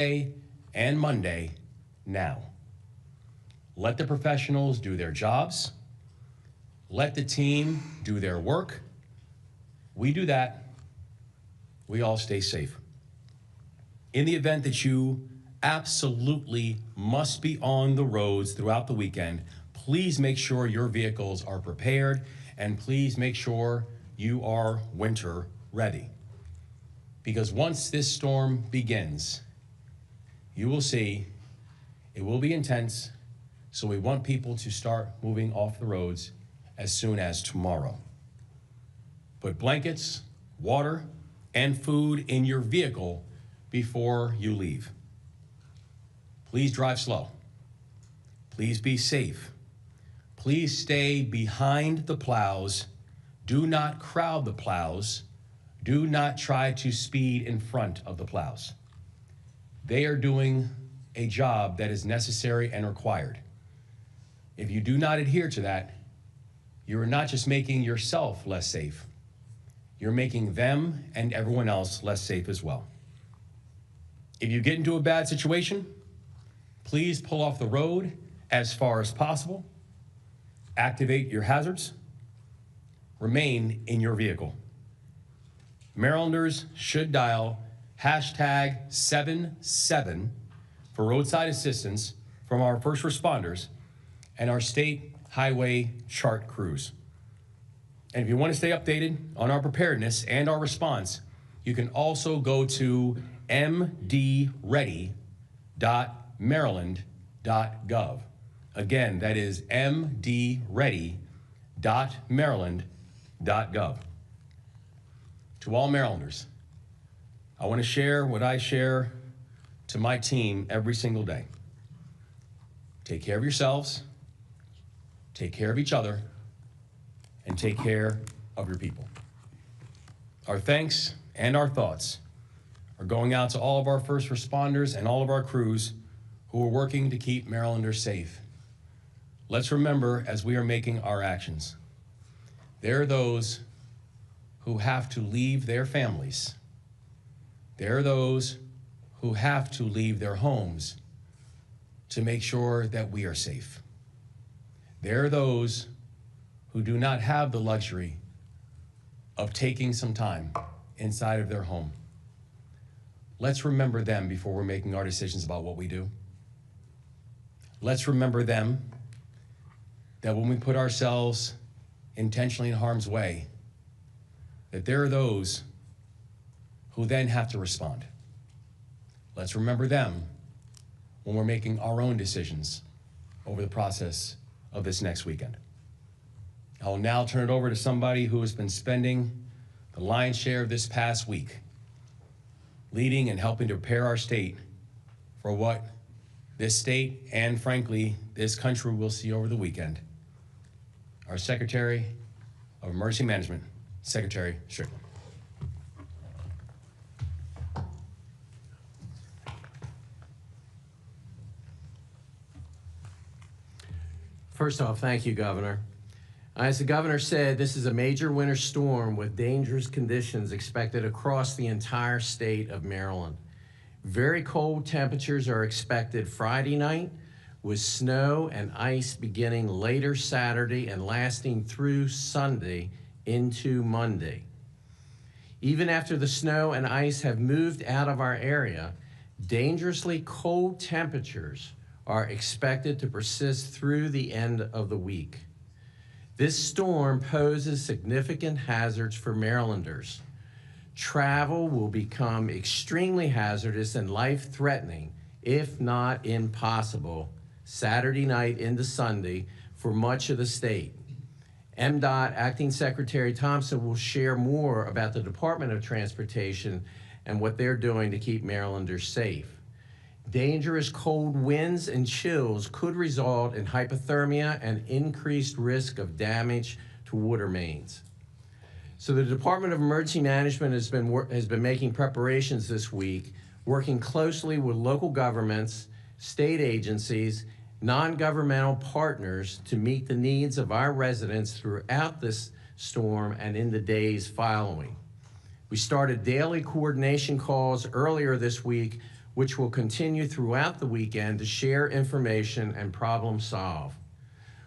and Monday now. Let the professionals do their jobs. Let the team do their work. We do that. We all stay safe. In the event that you absolutely must be on the roads throughout the weekend, please make sure your vehicles are prepared and please make sure you are winter ready. Because once this storm begins, you will see it will be intense, so we want people to start moving off the roads as soon as tomorrow. Put blankets, water, and food in your vehicle before you leave. Please drive slow. Please be safe. Please stay behind the plows. Do not crowd the plows. Do not try to speed in front of the plows. They are doing a job that is necessary and required. If you do not adhere to that, you are not just making yourself less safe, you're making them and everyone else less safe as well. If you get into a bad situation, please pull off the road as far as possible. Activate your hazards. Remain in your vehicle. Marylanders should dial #77 for roadside assistance from our first responders and our state highway chart crews. And if you want to stay updated on our preparedness and our response, you can also go to mdready.maryland.gov. Again, that is mdready.maryland.gov. To all Marylanders, I want to share what I share to my team every single day. Take care of yourselves, take care of each other, and take care of your people. Our thanks and our thoughts are going out to all of our first responders and all of our crews who are working to keep Marylanders safe. Let's remember as we are making our actions, there are those who have to leave their families. There are those who have to leave their homes to make sure that we are safe. There are those who do not have the luxury of taking some time inside of their home. Let's remember them before we're making our decisions about what we do. Let's remember them that when we put ourselves intentionally in harm's way, that there are those who then have to respond. Let's remember them when we're making our own decisions over the process of this next weekend. I will now turn it over to somebody who has been spending the lion's share of this past week leading and helping to prepare our state for what this state and, frankly, this country will see over the weekend. Our Secretary of Emergency Management, Secretary Strickland. First off, thank you, Governor. As the governor said, this is a major winter storm with dangerous conditions expected across the entire state of Maryland. Very cold temperatures are expected Friday night, with snow and ice beginning later Saturday and lasting through Sunday into Monday. Even after the snow and ice have moved out of our area, dangerously cold temperatures are expected to persist through the end of the week. This storm poses significant hazards for Marylanders. Travel will become extremely hazardous and life-threatening, if not impossible, Saturday night into Sunday for much of the state. MDOT Acting Secretary Thompson will share more about the Department of Transportation and what they're doing to keep Marylanders safe. Dangerous cold winds and chills could result in hypothermia and increased risk of damage to water mains. So the Department of Emergency Management has been making preparations this week, working closely with local governments, state agencies, non-governmental partners to meet the needs of our residents throughout this storm and in the days following. We started daily coordination calls earlier this week which will continue throughout the weekend to share information and problem solve.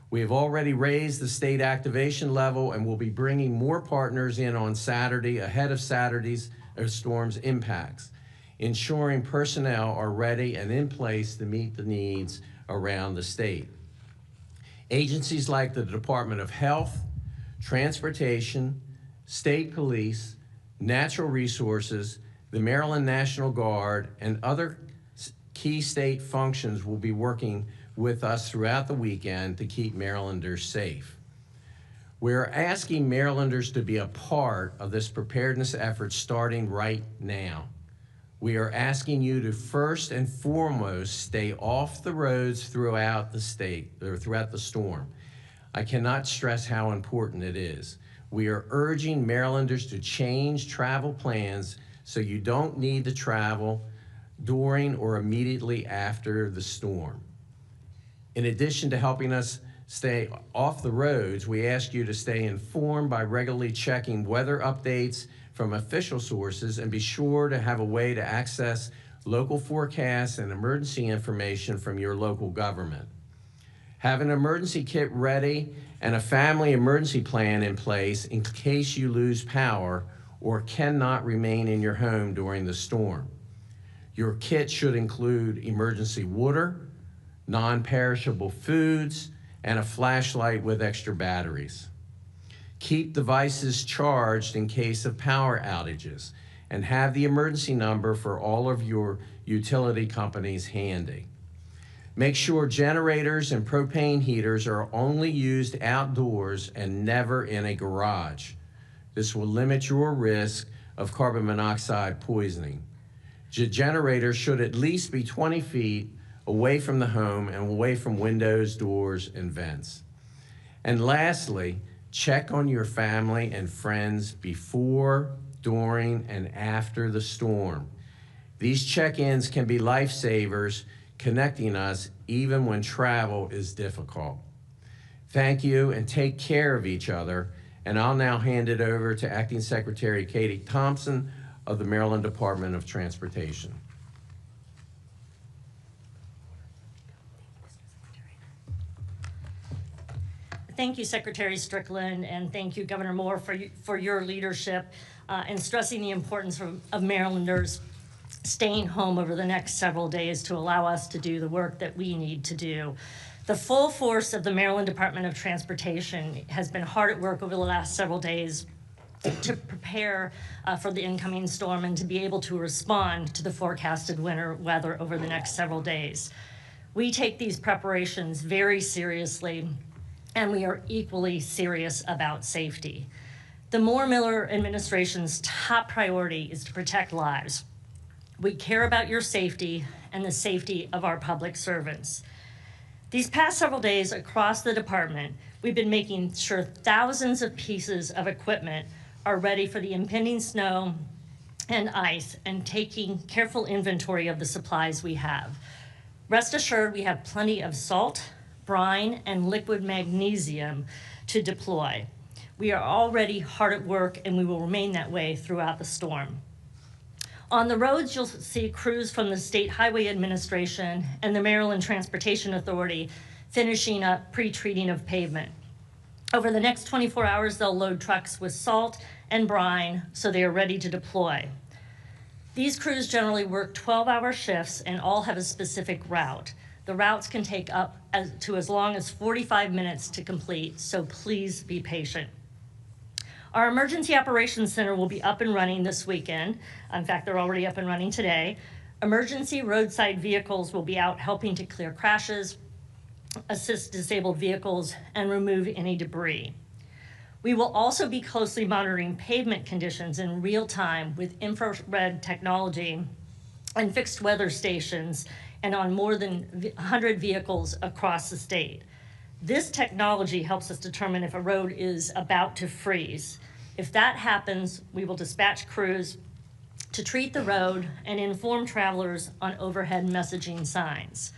We have already raised the state activation level and will be bringing more partners in on Saturday ahead of Saturday's storm's impacts, ensuring personnel are ready and in place to meet the needs around the state. Agencies like the Department of Health, Transportation, State Police, Natural Resources, the Maryland National Guard, and other key state functions will be working with us throughout the weekend to keep Marylanders safe. We're asking Marylanders to be a part of this preparedness effort starting right now. We are asking you to first and foremost stay off the roads throughout the state, or throughout the storm. I cannot stress how important it is. We are urging Marylanders to change travel plans so you don't need to travel during or immediately after the storm. In addition to helping us stay off the roads, we ask you to stay informed by regularly checking weather updates from official sources and be sure to have a way to access local forecasts and emergency information from your local government. Have an emergency kit ready and a family emergency plan in place in case you lose power or cannot remain in your home during the storm. Your kit should include emergency water, non-perishable foods, and a flashlight with extra batteries. Keep devices charged in case of power outages and have the emergency number for all of your utility companies handy. Make sure generators and propane heaters are only used outdoors and never in a garage. This will limit your risk of carbon monoxide poisoning. Generators should at least be 20 feet away from the home and away from windows, doors, and vents. And lastly, check on your family and friends before, during, and after the storm. These check-ins can be lifesavers, connecting us even when travel is difficult. Thank you and take care of each other. And I'll now hand it over to Acting Secretary Katie Thompson of the Maryland Department of Transportation. Thank you, Secretary Strickland, and thank you, Governor Moore, for your leadership and stressing the importance of Marylanders staying home over the next several days to allow us to do the work that we need to do. The full force of the Maryland Department of Transportation has been hard at work over the last several days to prepare for the incoming storm and to be able to respond to the forecasted winter weather over the next several days. We take these preparations very seriously, and we are equally serious about safety. The Moore-Miller administration's top priority is to protect lives. We care about your safety and the safety of our public servants. These past several days across the department, we've been making sure thousands of pieces of equipment are ready for the impending snow and ice and taking careful inventory of the supplies we have. Rest assured, we have plenty of salt, brine, and liquid magnesium to deploy. We are already hard at work, and we will remain that way throughout the storm. On the roads, you'll see crews from the State Highway Administration and the Maryland Transportation Authority finishing up pre-treating of pavement. Over the next 24 hours, they'll load trucks with salt and brine so they are ready to deploy. These crews generally work 12-hour shifts and all have a specific route. The routes can take up to as long as 45 minutes to complete, so please be patient. Our Emergency Operations Center will be up and running this weekend. In fact, they're already up and running today. Emergency roadside vehicles will be out helping to clear crashes, assist disabled vehicles, and remove any debris. We will also be closely monitoring pavement conditions in real time with infrared technology and fixed weather stations and on more than 100 vehicles across the state. This technology helps us determine if a road is about to freeze. If that happens, we will dispatch crews to treat the road and inform travelers on overhead messaging signs.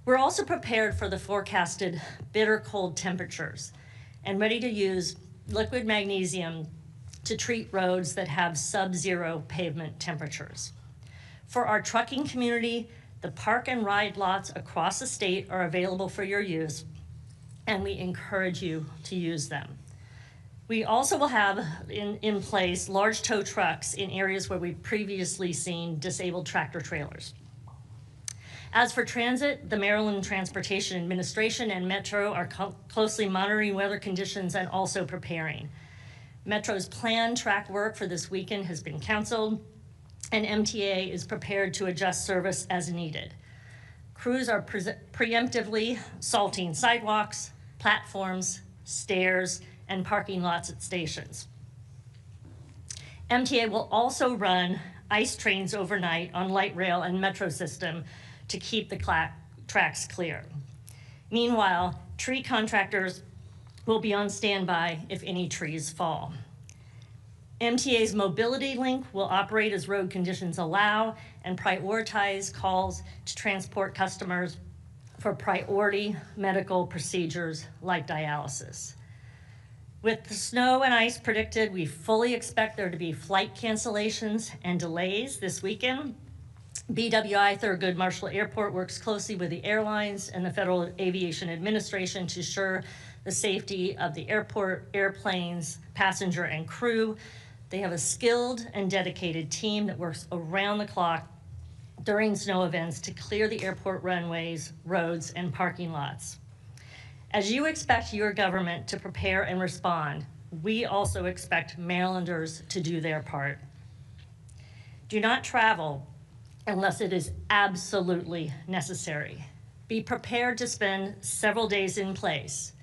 We're also prepared for the forecasted bitter cold temperatures and ready to use liquid magnesium to treat roads that have sub-zero pavement temperatures. For our trucking community, the park and ride lots across the state are available for your use, and we encourage you to use them. We also will have in place large tow trucks in areas where we've previously seen disabled tractor trailers. As for transit, the Maryland Transportation Administration and Metro are closely monitoring weather conditions and also preparing. Metro's planned track work for this weekend has been canceled, and MTA is prepared to adjust service as needed. Crews are preemptively salting sidewalks, platforms, stairs, and parking lots at stations. MTA will also run ICE trains overnight on light rail and metro system to keep the tracks clear. Meanwhile, tree contractors will be on standby if any trees fall. MTA's Mobility Link will operate as road conditions allow and prioritize calls to transport customers for priority medical procedures like dialysis. With the snow and ice predicted, we fully expect there to be flight cancellations and delays this weekend. BWI Thurgood Marshall Airport works closely with the airlines and the Federal Aviation Administration to ensure the safety of the airport, airplanes, passenger, and crew. They have a skilled and dedicated team that works around the clock during snow events to clear the airport runways, roads, and parking lots. As you expect your government to prepare and respond, we also expect Marylanders to do their part. Do not travel unless it is absolutely necessary. Be prepared to spend several days in place.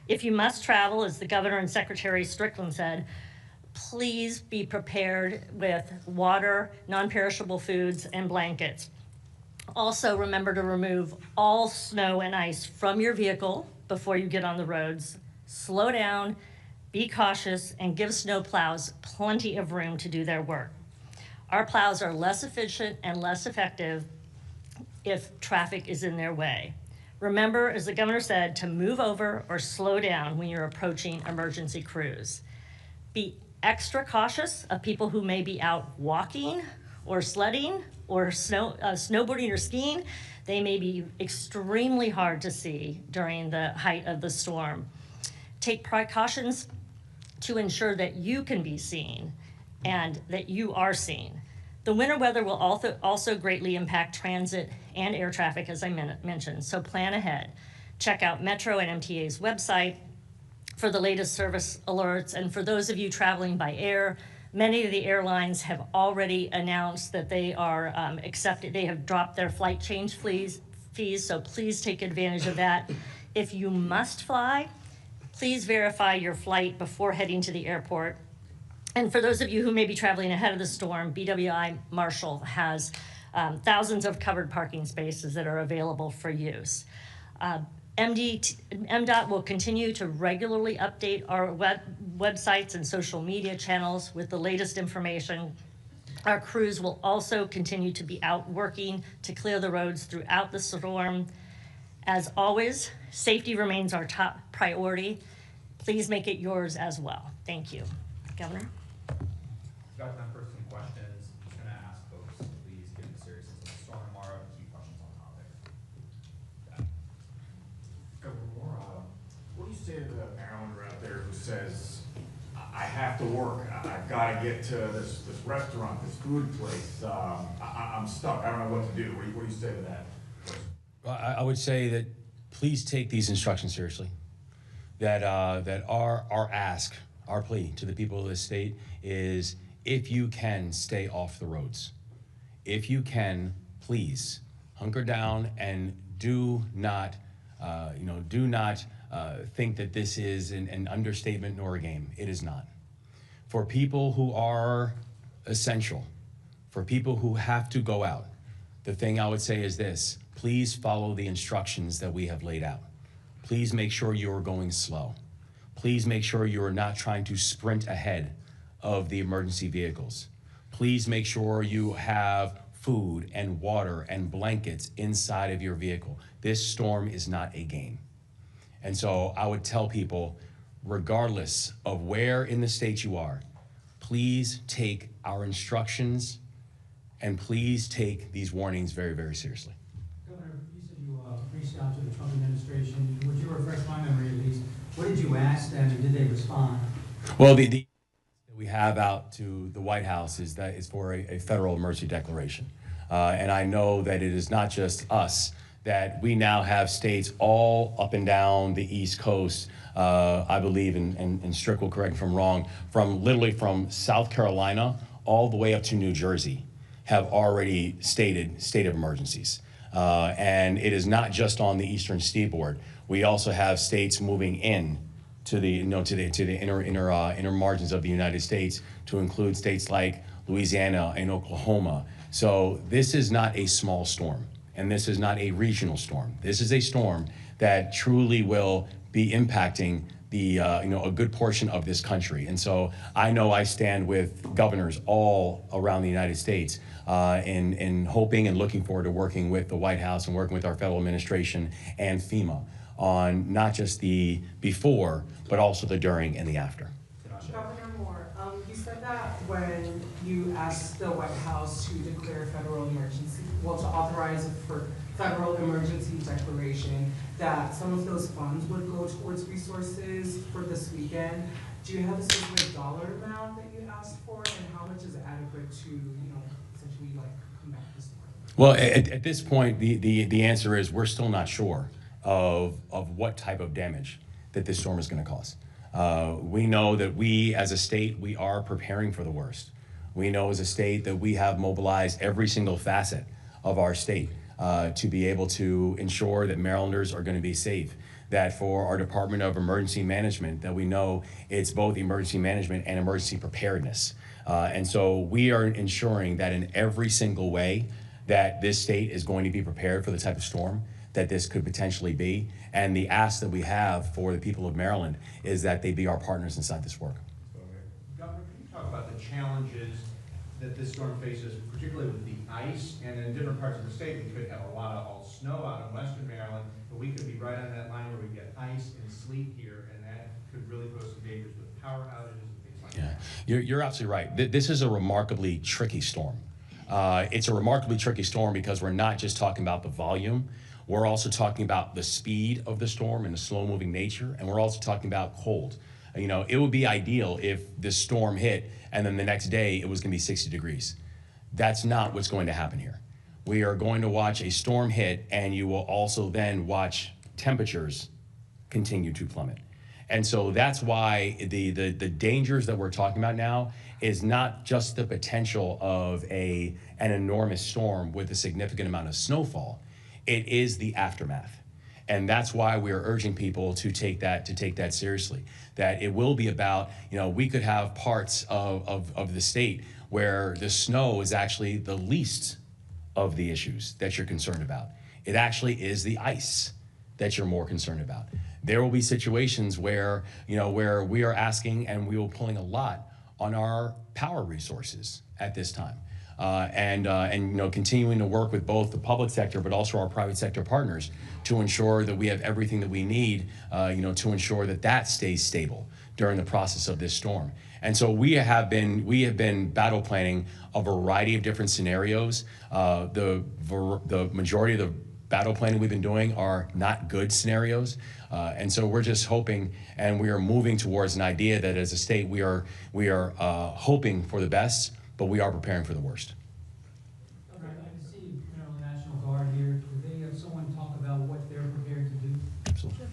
If you must travel, as the Governor and Secretary Strickland said, please be prepared with water, non-perishable foods, and blankets. Also, remember to remove all snow and ice from your vehicle before you get on the roads. Slow down, be cautious, and give snow plows plenty of room to do their work. Our plows are less efficient and less effective if traffic is in their way. Remember, as the governor said, to move over or slow down when you're approaching emergency crews. Be extra cautious of people who may be out walking or sledding or snowboarding or skiing. They may be extremely hard to see during the height of the storm. Take precautions to ensure that you can be seen and that you are seen. The winter weather will also greatly impact transit and air traffic, as I mentioned, so plan ahead. Check out Metro and MTA's website for the latest service alerts, and for those of you traveling by air, many of the airlines have already announced that they are they have dropped their flight change fees, so please take advantage of that. If you must fly, please verify your flight before heading to the airport. And for those of you who may be traveling ahead of the storm, BWI Marshall has thousands of covered parking spaces that are available for use. MDOT will continue to regularly update our websites and social media channels with the latest information. Our crews will also continue to be out working to clear the roads throughout the storm. As always, safety remains our top priority. Please make it yours as well. Thank you. Governor? Got time for some questions. I'm just gonna ask folks to please, given the seriousness of the storm tomorrow, keep questions on topic. Governor Moore, what do you say to the Marylander out there who says, I have to work, I've got to get to this restaurant, this food place, I'm stuck, I don't know what to do. What do you say to that? Well, I would say that please take these instructions seriously. That our ask, our plea to the people of this state is, if you can, stay off the roads. If you can, please hunker down and do not think that this is an understatement nor a game. It is not. For people who are essential, for people who have to go out, the thing I would say is this: please follow the instructions that we have laid out. Please make sure you're going slow. Please make sure you're not trying to sprint ahead of the emergency vehicles. Please make sure you have food and water and blankets inside of your vehicle. This storm is not a game. And so I would tell people, regardless of where in the state you are, please take our instructions and please take these warnings very, very seriously. Governor, you said you reached out to the Trump administration. Would you refresh my memory at least? What did you ask them, and did they respond? Well, the we have out to the White House is that is for a federal emergency declaration. And I know that it is not just us, that we now have states all up and down the East Coast, I believe, and Strick will correct me if I'm wrong, from literally from South Carolina all the way up to New Jersey have already stated state of emergencies. And it is not just on the Eastern Seaboard. We also have states moving in to the inner margins of the United States, to include states like Louisiana and Oklahoma. So this is not a small storm, and this is not a regional storm. This is a storm that truly will be impacting the a good portion of this country. And so I know I stand with governors all around the United States in hoping and looking forward to working with the White House and working with our federal administration and FEMA on not just the before, but also the during and the after. Governor Moore, you said that when you asked the White House to declare federal emergency, well, to authorize for federal emergency declaration, that some of those funds would go towards resources for this weekend. Do you have a specific dollar amount that you asked for, and how much is adequate to, essentially like combat this storm? Well, at this point, the answer is we're still not sure of what type of damage that this storm is going to cause. We know that we as a state, we are preparing for the worst. We know as a state that we have mobilized every single facet of our state to be able to ensure that Marylanders are going to be safe. That for our Department of Emergency Management, that we know it's both emergency management and emergency preparedness. And so we are ensuring that in every single way that this state is going to be prepared for the type of storm that this could potentially be. And the ask that we have for the people of Maryland is that they be our partners inside this work. Governor, can you talk about the challenges that this storm faces, particularly with the ice, and in different parts of the state? We could have a lot of snow out in western Maryland, but we could be right on that line where we get ice and sleet here, and that could really pose some dangers with power outages and things like that. You're absolutely right. This is a remarkably tricky storm. It's a remarkably tricky storm because we're not just talking about the volume. We're also talking about the speed of the storm and the slow-moving nature, and we're also talking about cold. It would be ideal if this storm hit and then the next day it was going to be 60 degrees. That's not what's going to happen here. We are going to watch a storm hit, and you will also then watch temperatures continue to plummet. And so that's why the dangers that we're talking about now is not just the potential of an enormous storm with a significant amount of snowfall. It is the aftermath. And that's why we are urging people to take that seriously. That it will be about, we could have parts of the state where the snow is actually the least of the issues that you're concerned about. It actually is the ice that you're more concerned about. There will be situations where, where we are asking and we will pulling a lot on our power resources at this time. And continuing to work with both the public sector, but also our private sector partners to ensure that we have everything that we need, to ensure that that stays stable during the process of this storm. And so we have been battle planning a variety of different scenarios. The majority of the battle planning we've been doing are not good scenarios. And so we're just hoping, and we are moving towards an idea that as a state, we are hoping for the best, but we are preparing for the worst. Okay, I can see Maryland National Guard here. Could they have someone talk about what they're prepared to do? Absolutely.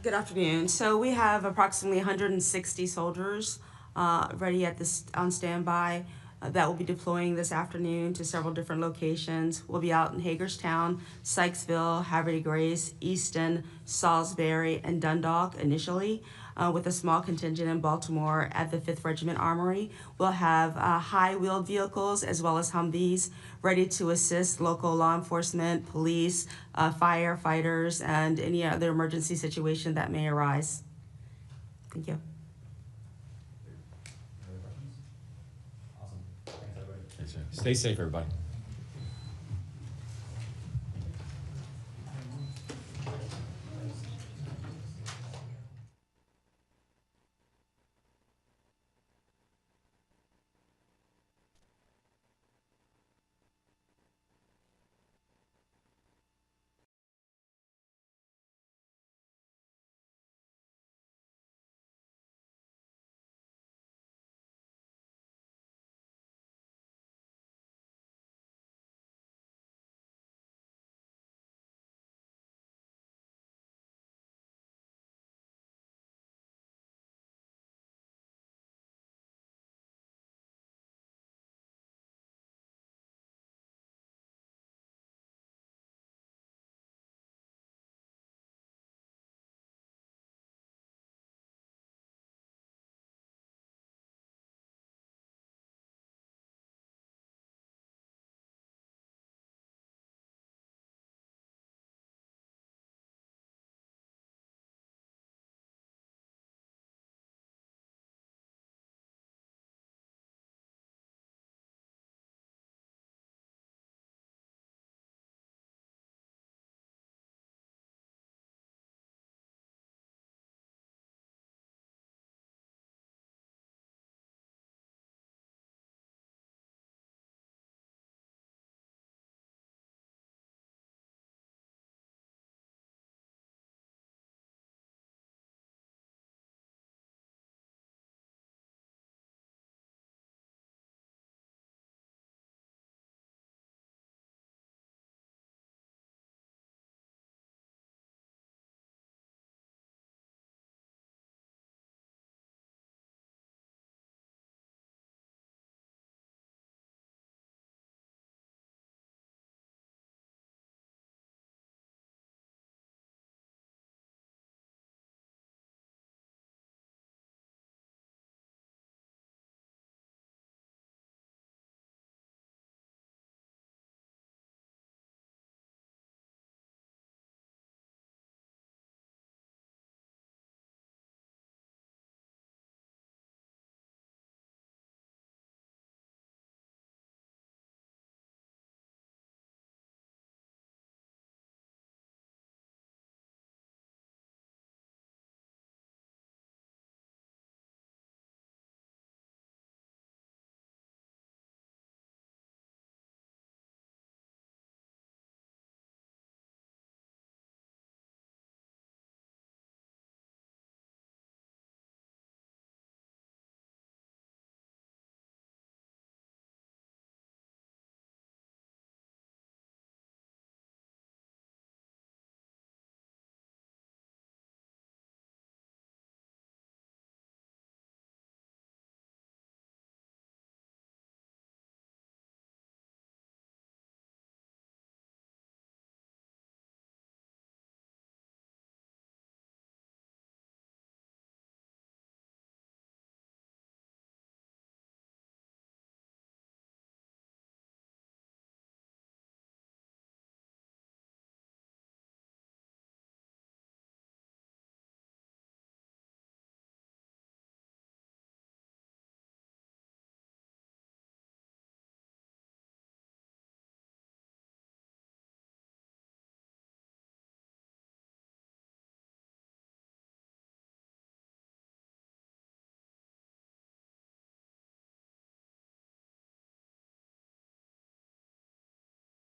Good afternoon. So we have approximately 160 soldiers ready on standby that will be deploying this afternoon to several different locations. We'll be out in Hagerstown, Sykesville, Havre de Grace, Easton, Salisbury, and Dundalk initially, with a small contingent in Baltimore at the 5th Regiment Armory. We'll have high-wheeled vehicles as well as Humvees ready to assist local law enforcement, police, firefighters, and any other emergency situation that may arise. Thank you. Any other questions? Awesome. Thanks, everybody. Stay safe, everybody.